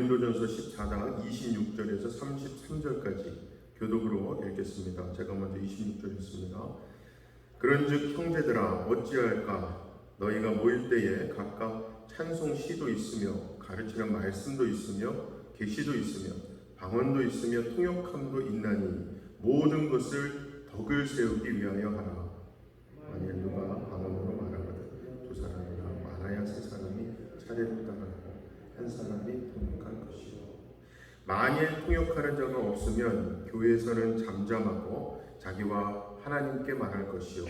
고린도전서 14장 26절에서 33절까지 교독으로 읽겠습니다. 제가 먼저 26절 읽습니다. 그런즉 형제들아 어찌할까? 너희가 모일 때에 각각 찬송 시도 있으며 가르치는 말씀도 있으며 계시도 있으며 방언도 있으며 통역함도 있나니 모든 것을 덕을 세우기 위하여 하라. 만일 누가 방언으로 말하거든 두 사람이나 많아야 세 사람이 차례로 따라하고 한 사람이 통역할 것이요. 만일 통역하는 자가 없으면 교회에서는 잠잠하고 자기와 하나님께 말할 것이요.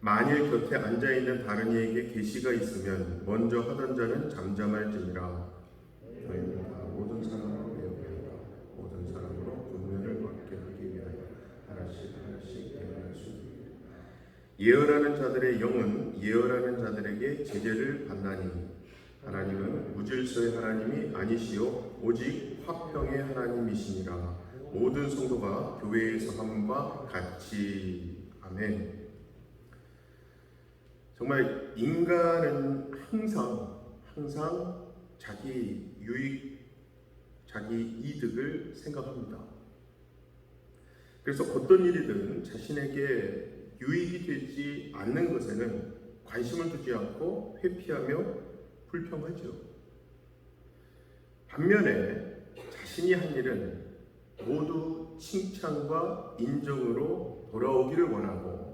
만일 곁에 앉아있는 다른 이에게 계시가 있으면 먼저 하던 자는 잠잠할지니라. 너희는 다 모든 사람으로 배우게 하라. 모든 사람으로 분별을 얻게 하기 위하여 하나씩 예언할 수 있느니라. 예언하는 자들의 영은 예언하는 자들에게 제재를 받나니 하나님은 무질서의 하나님이 아니시요 오직 화평의 하나님이시니라. 모든 성도가 교회에서 함과 같이. 아멘. 정말 인간은 항상 자기 유익, 자기 이득을 생각합니다. 그래서 어떤 일이든 자신에게 유익이 되지 않는 것에는 관심을 두지 않고 회피하며 불평하죠. 반면에 자신이 한 일은 모두 칭찬과 인정으로 돌아오기를 원하고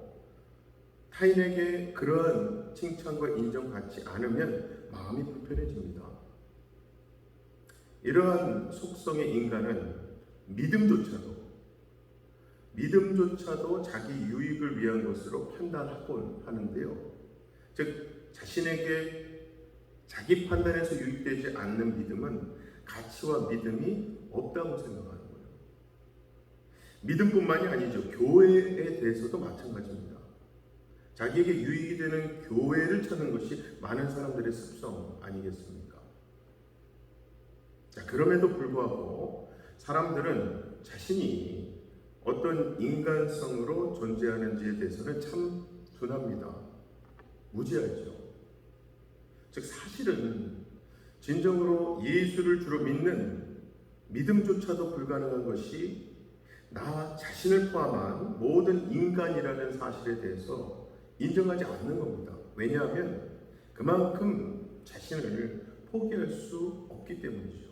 타인에게 그러한 칭찬과 인정받지 않으면 마음이 불편해집니다. 이러한 속성의 인간은 믿음조차도 자기 유익을 위한 것으로 판단하곤 하는데요. 즉 자신에게 자기 판단에서 유익되지 않는 믿음은 가치와 믿음이 없다고 생각하는 거예요. 믿음뿐만이 아니죠. 교회에 대해서도 마찬가지입니다. 자기에게 유익이 되는 교회를 찾는 것이 많은 사람들의 습성 아니겠습니까? 자, 그럼에도 불구하고 사람들은 자신이 어떤 인간성으로 존재하는지에 대해서는 참 둔합니다. 무지하죠. 즉 사실은 진정으로 예수를 주로 믿는 믿음조차도 불가능한 것이 나 자신을 포함한 모든 인간이라는 사실에 대해서 인정하지 않는 겁니다. 왜냐하면 그만큼 자신을 포기할 수 없기 때문이죠.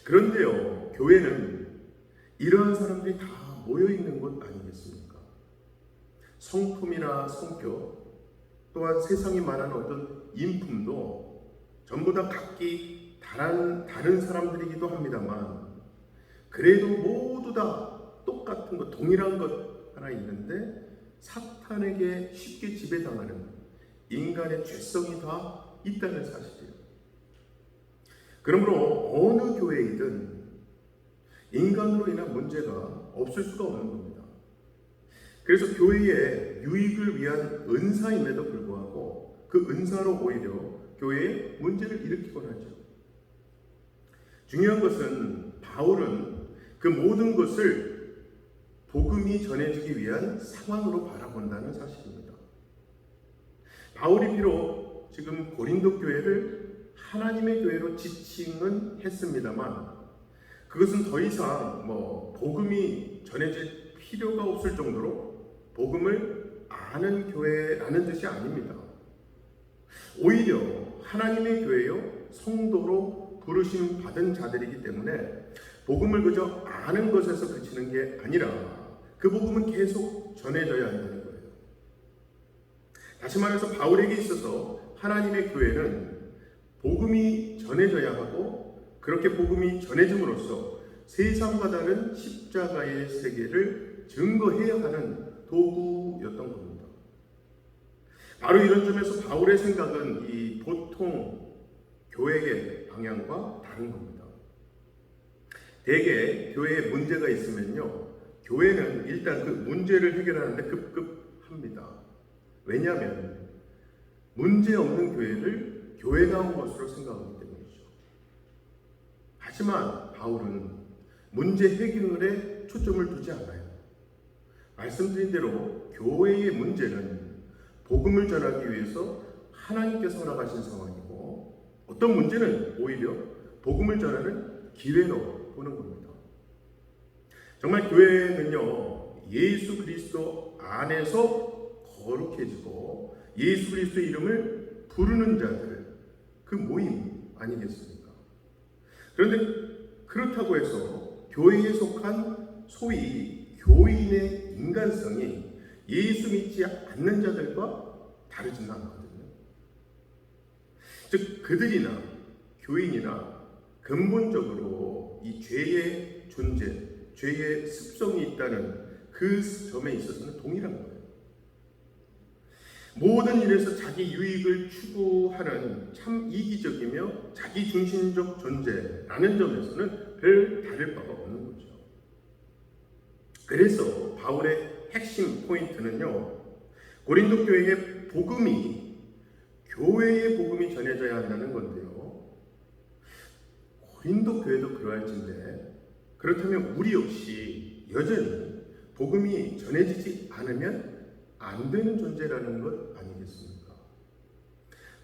그런데요, 교회는 이러한 사람들이 다 모여있는 곳 아니겠습니까? 성품이나 성격, 또한 세상이 말하는 어떤 인품도 전부 다 각기 다른 사람들이기도 합니다만 그래도 모두 다 똑같은 것, 동일한 것 하나 있는데 사탄에게 쉽게 지배당하는 인간의 죄성이 다 있다는 사실이에요. 그러므로 어느 교회이든 인간으로 인한 문제가 없을 수가 없는 겁니다. 그래서 교회의 유익을 위한 은사임에도 불구하고 그 은사로 오히려 교회에 문제를 일으키곤 하죠. 중요한 것은 바울은 그 모든 것을 복음이 전해지기 위한 상황으로 바라본다는 사실입니다. 바울이 비록 지금 고린도 교회를 하나님의 교회로 지칭은 했습니다만 그것은 더 이상 복음이 전해질 필요가 없을 정도로 복음을 아는 교회라는 뜻이 아닙니다. 오히려 하나님의 교회요 성도로 부르심 받은 자들이기 때문에 복음을 그저 아는 것에서 그치는 게 아니라 그 복음은 계속 전해져야 한다는 거예요. 다시 말해서 바울에게 있어서 하나님의 교회는 복음이 전해져야 하고 그렇게 복음이 전해짐으로써 세상과 다른 십자가의 세계를 증거해야 하는 도구였던 겁니다. 바로 이런 점에서 바울의 생각은 이 보통 교회의 방향과 다른 겁니다. 대개 교회에 문제가 있으면요, 교회는 일단 그 문제를 해결하는데 급급합니다. 왜냐하면 문제 없는 교회를 교회다운 것으로 생각하기 때문이죠. 하지만 바울은 문제 해결에 초점을 두지 않아요. 말씀드린 대로 교회의 문제는 복음을 전하기 위해서 하나님께서 허락하신 상황이고, 어떤 문제는 오히려 복음을 전하는 기회로 보는 겁니다. 정말 교회는요, 예수 그리스도 안에서 거룩해지고 예수 그리스도의 이름을 부르는 자들, 그 모임 아니겠습니까? 그런데 그렇다고 해서 교회에 속한 소위 교인의 인간성이 예수 믿지 않는 자들과 다르지는 않거든요. 즉 그들이나 교인이나 근본적으로 이 죄의 존재, 죄의 습성이 있다는 그 점에 있어서는 동일한 거예요. 모든 일에서 자기 유익을 추구하는 참 이기적이며 자기중심적 존재라는 점에서는 별 다를 바가 없는 거죠. 그래서 바울의 핵심 포인트는요, 고린도 교회의 복음이 교회의 복음이 전해져야 한다는 건데요. 고린도 교회도 그러할진데, 그렇다면 우리 역시 여전히 복음이 전해지지 않으면 안 되는 존재라는 것 아니겠습니까?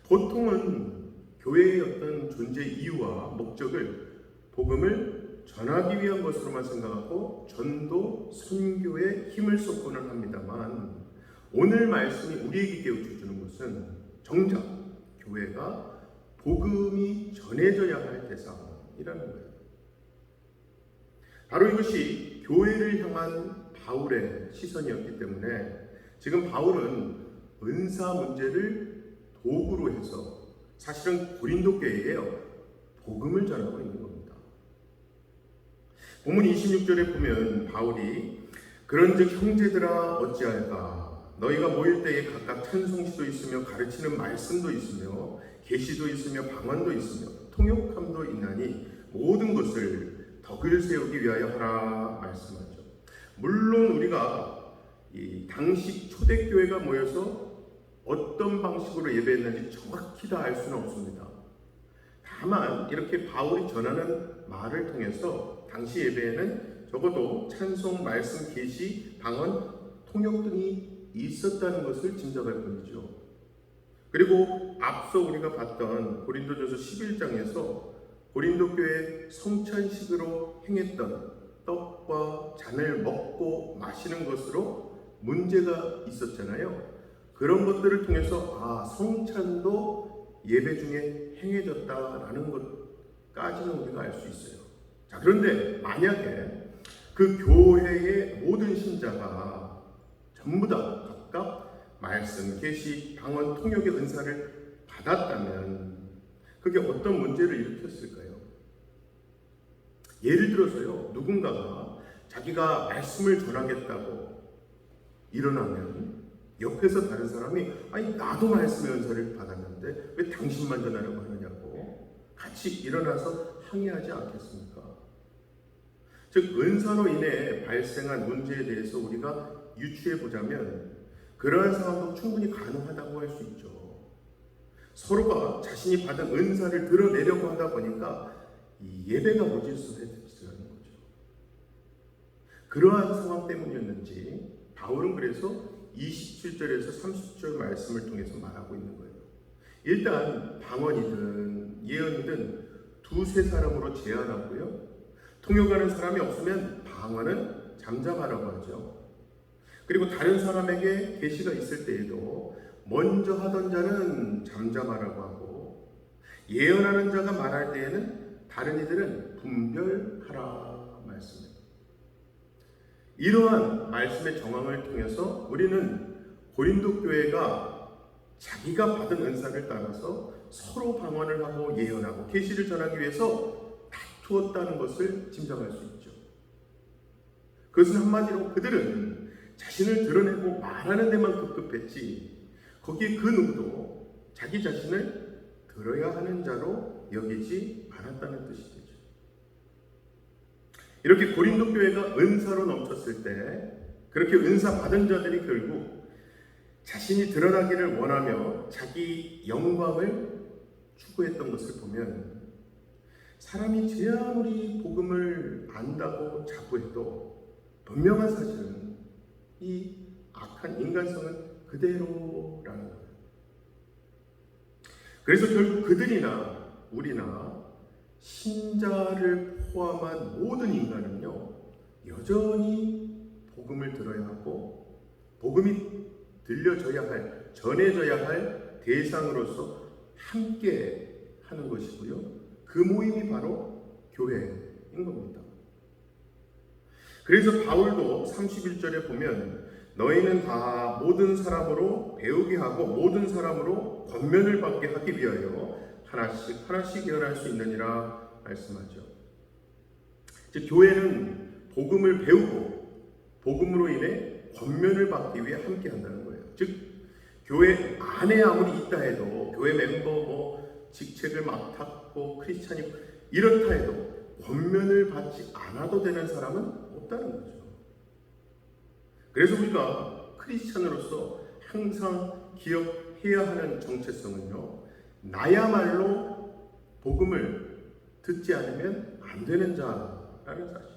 보통은 교회의 어떤 존재 이유와 목적을 복음을 전하기 위한 것으로만 생각하고 전도, 선교에 힘을 쏟고는 합니다만, 오늘 말씀이 우리에게 깨우쳐주는 것은 정작 교회가 복음이 전해져야 할 대상이라는 거예요. 바로 이것이 교회를 향한 바울의 시선이었기 때문에 지금 바울은 은사 문제를 도구로 해서 사실은 고린도 교회에 복음을 전하고 있는 겁니다. 본문 26절에 보면 바울이 그런즉 형제들아 어찌할까, 너희가 모일 때에 각각 찬송시도 있으며 가르치는 말씀도 있으며 계시도 있으며 방언도 있으며 통역함도 있나니 모든 것을 덕을 세우기 위하여 하라 말씀하죠. 물론 우리가 이 당시 초대교회가 모여서 어떤 방식으로 예배했는지 정확히 다 알 수는 없습니다. 다만 이렇게 바울이 전하는 말을 통해서 당시 예배에는 적어도 찬송, 말씀, 계시, 방언, 통역 등이 있었다는 것을 짐작할 뿐이죠. 그리고 앞서 우리가 봤던 고린도전서 11장에서 고린도 교회 성찬식으로 행했던 떡과 잔을 먹고 마시는 것으로 문제가 있었잖아요. 그런 것들을 통해서 성찬도 예배 중에 행해졌다라는 것까지는 우리가 알 수 있어요. 자, 그런데 만약에 그 교회의 모든 신자가 전부 다 각각 말씀, 계시, 방언, 통역의 은사를 받았다면 그게 어떤 문제를 일으켰을까요? 예를 들어서요, 누군가가 자기가 말씀을 전하겠다고 일어나면 옆에서 다른 사람이 아니 나도 말씀의 은사를 받았는데 왜 당신만 전하려고 하느냐고 같이 일어나서 항의하지 않겠습니까? 즉 은사로 인해 발생한 문제에 대해서 우리가 유추해 보자면 그러한 상황도 충분히 가능하다고 할 수 있죠. 서로가 자신이 받은 은사를 드러내려고 하다 보니까 이 예배가 모질수했다는 거죠. 그러한 상황 때문이었는지 바울은 그래서 27절에서 30절 말씀을 통해서 말하고 있는 거예요. 일단 방언이든 예언이든 두세 사람으로 제한하고요. 통역하는 사람이 없으면 방언은 잠잠하라고 하죠. 그리고 다른 사람에게 계시가 있을 때에도 먼저 하던 자는 잠잠하라고 하고 예언하는 자가 말할 때에는 다른 이들은 분별하라 말씀입니다. 이러한 말씀의 정황을 통해서 우리는 고린도 교회가 자기가 받은 은사를 따라서 서로 방언을 하고 예언하고 계시를 전하기 위해서 다투었다는 것을 짐작할 수 있죠. 그것은 한마디로 그들은 자신을 드러내고 말하는 데만 급급했지 거기에 그 누구도 자기 자신을 들어야 하는 자로 여기지 않았다는 뜻이 되죠. 이렇게 고린도 교회가 은사로 넘쳤을 때 그렇게 은사 받은 자들이 결국 자신이 드러나기를 원하며 자기 영광을 추구했던 것을 보면 사람이 제 아무리 복음을 안다고 자부해도 분명한 사실은 이 악한 인간성은 그대로라는 거예요. 그래서 결국 그들이나 우리나 신자를 포함한 모든 인간은요, 여전히 복음을 들어야 하고 복음이 들려져야 할, 전해져야 할 대상으로서 함께 하는 것이고요. 그 모임이 바로 교회인 겁니다. 그래서 바울도 31절에 보면 너희는 다 모든 사람으로 배우게 하고 모든 사람으로 권면을 받게 하기 위하여 하나씩 하나씩 예언할 수 있느니라 말씀하죠. 즉 교회는 복음을 배우고 복음으로 인해 권면을 받기 위해 함께 한다는 거예요. 즉 교회 안에 아무리 있다 해도 교회 멤버 직책을 맡았고 크리스찬이 이렇다 해도 권면을 받지 않아도 되는 사람은 없다는 거죠. 그래서 우리가 크리스찬으로서 항상 기억해야 하는 정체성은요, 나야말로 복음을 듣지 않으면 안 되는 자라는 사실.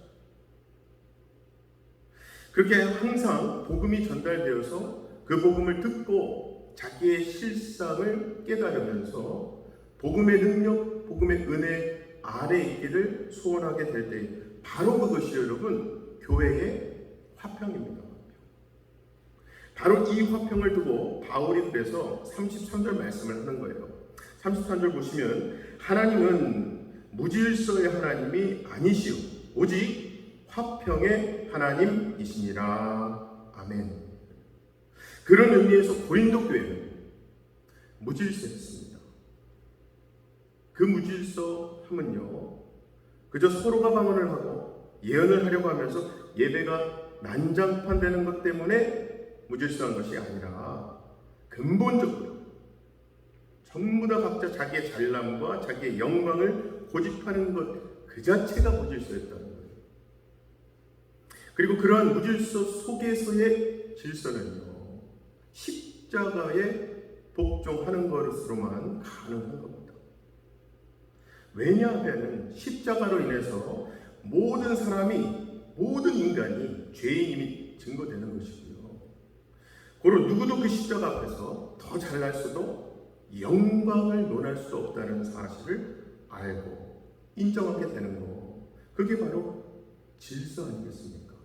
그렇게 항상 복음이 전달되어서 그 복음을 듣고 자기의 실상을 깨달으면서 복음의 능력, 복음의 은혜 아래 있기를 소원하게 될 때 바로 그것이 여러분 교회의 화평입니다. 바로 이 화평을 두고 바울이 그래서 33절 말씀을 하는 거예요. 33절 보시면 하나님은 무질서의 하나님이 아니시오 오직 화평의 하나님이시니라. 아멘. 그런 의미에서 고린도 교회는 무질서했습니다. 그 무질서함은요, 그저 서로가 방언을 하고 예언을 하려고 하면서 예배가 난장판되는 것 때문에 무질서한 것이 아니라 근본적으로 전부 다 각자 자기의 잘남과 자기의 영광을 고집하는 것 그 자체가 무질서였다는 거예요. 그리고 그러한 무질서 속에서의 질서는요, 십자가에 복종하는 것으로만 가능한 겁니다. 왜냐하면 십자가로 인해서 모든 사람이, 모든 인간이 죄인임이 증거되는 것이고요. 고로 누구도 그 십자가 앞에서 더 잘날 수도 영광을 논할 수 없다는 사실을 알고 인정하게 되는 거, 그게 바로 질서 아니겠습니까?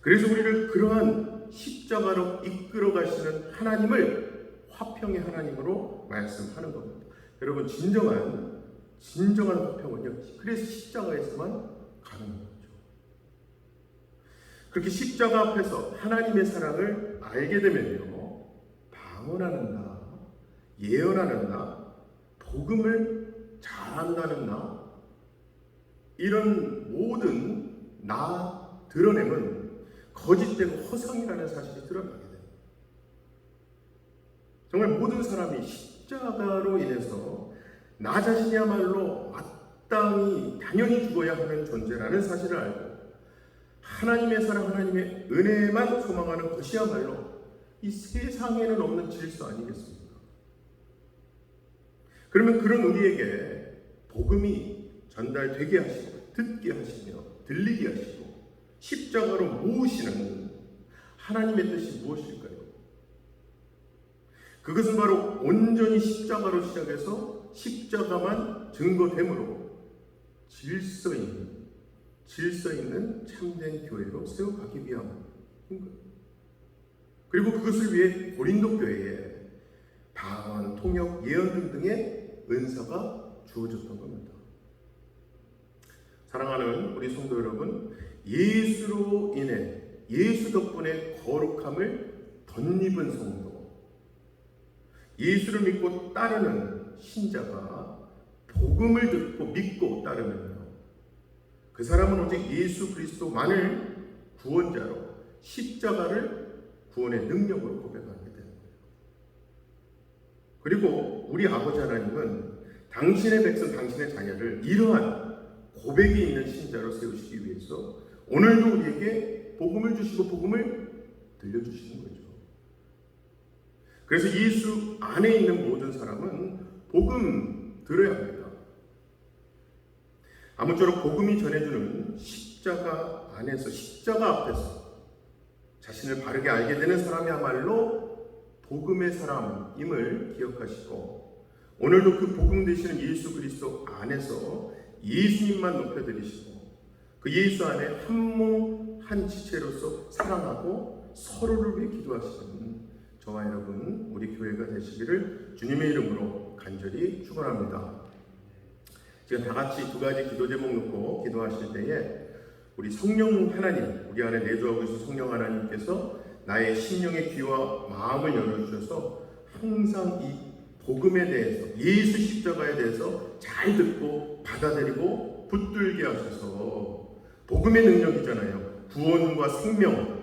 그래서 우리를 그러한 십자가로 이끌어 가시는 하나님을 화평의 하나님으로 말씀하는 겁니다. 여러분, 진정한 화평은요, 그래서 십자가에서만 가능한 거죠. 그렇게 십자가 앞에서 하나님의 사랑을 알게 되면요, 방언하는 나, 예언하는 나, 복음을 잘한다는 나, 이런 모든 나 드러내면 거짓되고 허상이라는 사실이 드러나게 됩니다. 정말 모든 사람이 십자가로 인해서 나 자신이야말로 마땅히 당연히 죽어야 하는 존재라는 사실을 알고 하나님의 사랑, 하나님의 은혜만 소망하는 것이야말로 이 세상에는 없는 질서 아니겠습니까? 그러면 그런 우리에게 복음이 전달되게 하시고 듣게 하시며 들리게 하시고 십자가로 모으시는 하나님의 뜻이 무엇일까요? 그것은 바로 온전히 십자가로 시작해서 십자가만 증거됨으로 질서 있는 참된 교회로 세워가기 위함인 거예요. 그리고 그것을 위해 고린도 교회에 방언, 통역, 예언 등등의 은사가 주어졌던 겁니다. 사랑하는 우리 성도 여러분, 예수로 인해 예수 덕분에 거룩함을 덧입은 성도, 예수를 믿고 따르는 신자가 복음을 듣고 믿고 따르면요, 그 사람은 오직 예수 그리스도만을 구원자로 십자가를 구원의 능력으로 고백하게 되는 거예요. 그리고 우리 아버지 하나님은 당신의 백성, 당신의 자녀를 이러한 고백이 있는 신자로 세우시기 위해서 오늘도 우리에게 복음을 주시고 복음을 들려주시는 거죠. 그래서 예수 안에 있는 모든 사람은 복음 들어야 합니다. 아무쪼록 복음이 전해주는 십자가 안에서, 십자가 앞에서 자신을 바르게 알게 되는 사람이야말로 복음의 사람임을 기억하시고 오늘도 그 복음 되시는 예수 그리스도 안에서 예수님만 높여드리시고 그 예수 안에 한 몸 한 지체로서 사랑하고 서로를 위해 기도하시는 저와 여러분 우리 교회가 되시기를 주님의 이름으로 간절히 축원합니다. 지금 다 같이 두 가지 기도 제목 놓고 기도하실 때에 우리 성령 하나님, 우리 안에 내주하고 계신 성령 하나님께서 나의 심령의 귀와 마음을 열어주셔서 항상 이 복음에 대해서, 예수 십자가에 대해서 잘 듣고 받아들이고 붙들게 하셔서 복음의 능력이잖아요. 구원과 생명,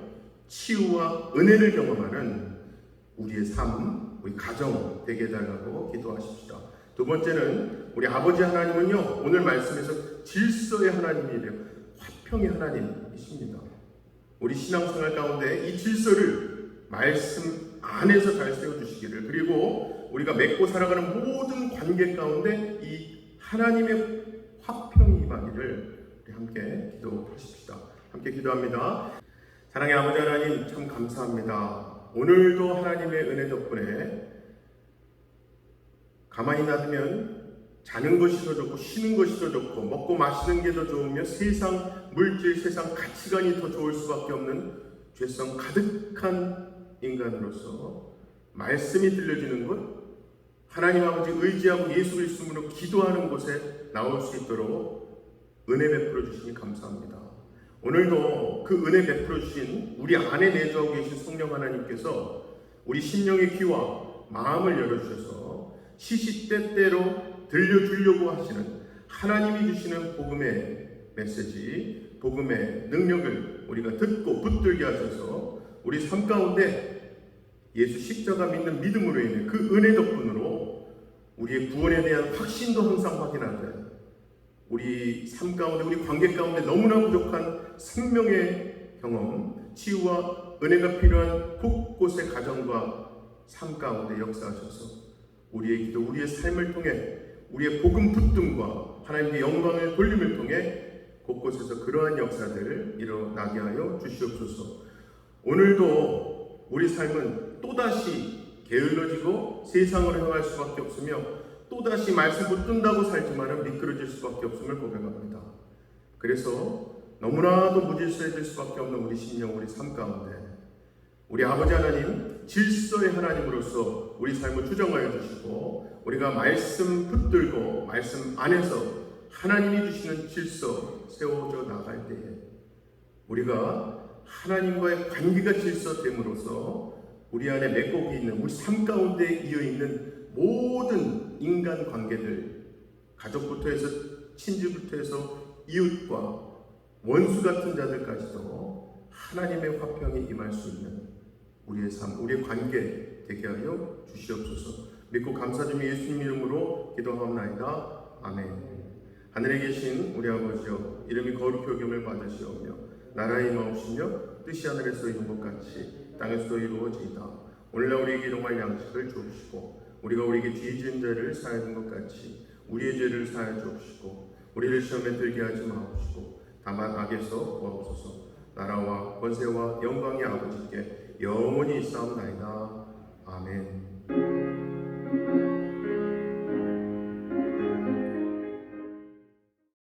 치유와 은혜를 경험하는 우리의 삶, 우리 가정 되게 해달라고 기도하십시다. 두 번째는 우리 아버지 하나님은요, 오늘 말씀에서 질서의 하나님이래요. 화평의 하나님이십니다. 우리 신앙생활 가운데 이 질서를 말씀 안에서 잘 세워주시기를, 그리고 우리가 맺고 살아가는 모든 관계 가운데 이 하나님의 화평이 임하기를 우리 함께 기도하십시다. 함께 기도합니다. 사랑의 아버지 하나님, 참 감사합니다. 오늘도 하나님의 은혜 덕분에 가만히 놔두면 자는 것이 더 좋고 쉬는 것이 더 좋고 먹고 마시는 게 더 좋으며 세상 물질, 세상 가치관이 더 좋을 수밖에 없는 죄성 가득한 인간으로서 말씀이 들려지는 것, 하나님 아버지 의지하고 예수 그리스도로 기도하는 곳에 나올 수 있도록 은혜 베풀어 주시니 감사합니다. 오늘도 그 은혜 베풀어 주신 우리 안에 내주하고 계신 성령 하나님께서 우리 심령의 귀와 마음을 열어주셔서 시시때때로 들려주려고 하시는 하나님이 주시는 복음의 메시지, 복음의 능력을 우리가 듣고 붙들게 하셔서 우리 삶 가운데 예수 십자가 믿는 믿음으로 인해 그 은혜 덕분으로 우리의 구원에 대한 확신도 항상 확인하되 우리 삶 가운데, 우리 관계 가운데 너무나 부족한 생명의 경험, 치유와 은혜가 필요한 곳곳의 가정과 삶 가운데 역사하셔서 우리의 기도, 우리의 삶을 통해 우리의 복음 붙듦과 하나님의 영광을 돌림을 통해 곳곳에서 그러한 역사들을 일어나게 하여 주시옵소서. 오늘도 우리 삶은 또다시 게을러지고 세상으로 향할 수밖에 없으며 또다시 말씀 붙든다고 살지만은 미끄러질 수밖에 없음을 고백합니다. 그래서 너무나도 무질서해질 수밖에 없는 우리 심령, 우리 삶 가운데 우리 아버지 하나님, 질서의 하나님으로서 우리 삶을 주정하여 주시고 우리가 말씀 붙들고 말씀 안에서 하나님이 주시는 질서 세워져 나갈 때에 우리가 하나님과의 관계가 질서됨으로써 우리 안에 맺고 있는 우리 삶 가운데 이어있는 모든 인간 관계들, 가족부터 해서 친지부터 해서 이웃과 원수 같은 자들까지도 하나님의 화평이 임할 수 있는 우리의 삶, 우리의 관계 되게 하여 주시옵소서. 믿고 감사드리며 예수님 이름으로 기도하옵나이다. 아멘. 하늘에 계신 우리 아버지여, 이름이 거룩히 여김을 받으시오며 나라의 임하옵시며 뜻이 하늘에서 이룬 것 같이 땅에서도 이루어지이다. 오늘날 우리에게 일용할 양식을 주옵시고 우리가 우리에게 죄 지은 자를 사하여 준 것 같이 우리의 죄를 사하여 주옵시고 우리를 시험에 들게 하지 마옵시고 다만 악에서 구하옵소서. 나라와 권세와 영광이 아버지께 영원히 있사옵나이다.